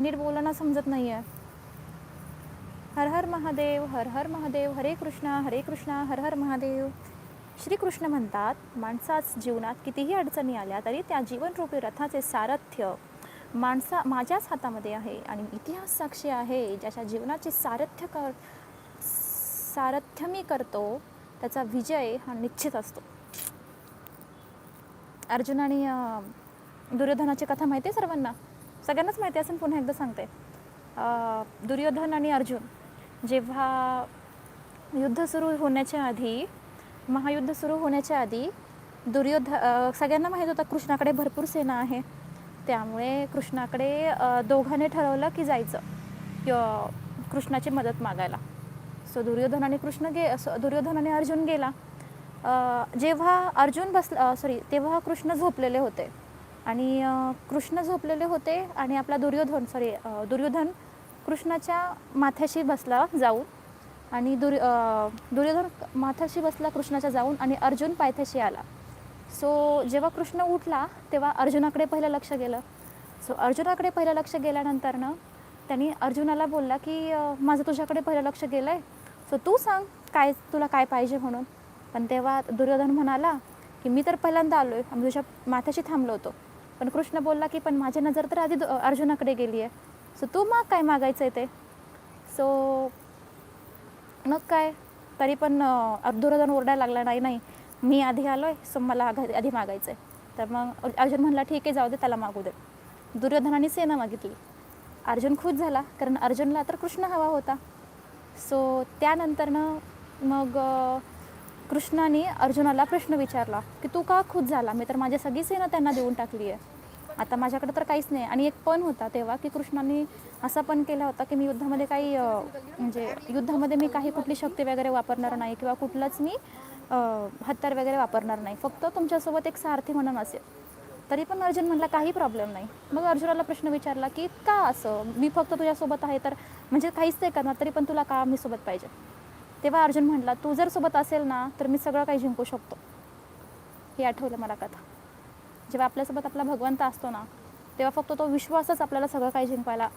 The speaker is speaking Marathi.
नीट बोलणं समजत नाही आहे. हर हर महादेव, हर हर महादेव, हरे कृष्णा हर हर महादेव. श्रीकृष्ण म्हणतात, माणसाच जीवनात कितीही अडचणी आल्या तरी त्या जीवनरूपी रथाचे सारथ्य माझ्याच हातामध्ये आहे आणि इतिहास साक्षी आहे. ज्याच्या जीवनाचे सारथ्य मी करतो त्याचा विजय हा निश्चित असतो. अर्जुन आणि दुर्योधनाची कथा माहिती आहे सर्वांना, सगळ्यांनाच माहिती असेल, पुन्हा एकदा सांगते. दुर्योधन आणि अर्जुन जेव्हा युद्ध सुरू होण्याच्या आधी, महायुद्ध सुरू होण्याच्या आधी सगळ्यांना माहीत होतं कृष्णाकडे भरपूर सेना आहे. त्यामुळे कृष्णाकडे दोघांनी ठरवलं की जायचं कृष्णाची मदत मागायला. सो दुर्योधन आणि अर्जुन गेला. तेव्हा कृष्ण झोपलेले होते आणि आपला दुर्योधन कृष्णाच्या माथ्याशी बसला जाऊन आणि दुर्योधन माथ्याशी बसला कृष्णाच्या जाऊन आणि अर्जुन पायथ्याशी आला. सो जेव्हा कृष्ण उठला तेव्हा अर्जुनाकडे पहिलं लक्ष गेलं. सो अर्जुनाकडे पहिलं लक्ष गेल्यानंतरनं त्यांनी अर्जुनाला बोलला की माझं तुझ्याकडे पहिलं लक्ष गेलं आहे, सो तू सांग तुला काय पाहिजे म्हणून. पण तेव्हा दुर्योधन म्हणाला की मी तर पहिल्यांदा आलो आहे, आम्ही तुझ्या माथ्याशी थांबलो होतो. पण कृष्ण बोलला की पण माझी नजर तर आधी अर्जुनाकडे गेली आहे, सो तू मग काय मागायचं आहे ते. सो मग काय, तरी पण दुर्योधन ओरडायला लागला, नाही मी आधी आलो आहे, सो मला आधी मागायचं आहे. तर मग अर्जुन म्हणला ठीक आहे, जाऊ दे, त्याला मागू दे. दुर्योधनाने सेना मागितली. अर्जुन खुश झाला, कारण अर्जुनला तर कृष्ण हवा होता. सो त्यानंतरनं मग कृष्णाने अर्जुनाला प्रश्न विचारला की तू का खुश झाला, मी तर माझी सगळी सेना त्यांना देऊन टाकली आहे, आता माझ्याकडे तर काहीच नाही. आणि एक पण होता तेव्हा की कृष्णाने असा पण केला होता की मी युद्धामध्ये मी काही कुठली शक्ती वगैरे वापरणार नाही किंवा कुठलंच मी हत्यार वगैरे वापरणार नाही, फक्त तुमच्यासोबत एक सारथी म्हणून असेल. तरी पण अर्जुन म्हणला काही प्रॉब्लेम नाही. मग अर्जुनाला प्रश्न विचारला की का असं, मी फक्त तुझ्यासोबत आहे तर म्हणजे काहीच नाही करणार, तरी पण तुला का मी सोबत पाहिजे. तेव्हा अर्जुन म्हटला तू जर सोबत असेल ना तर मी सगळं काही जिंकू शकतो. हे आठवलं मला कथा. जेव्हा आपल्यासोबत आपला भगवंत असतो ना तेव्हा फक्त तो विश्वासच आपल्याला सगळं काही जिंकायला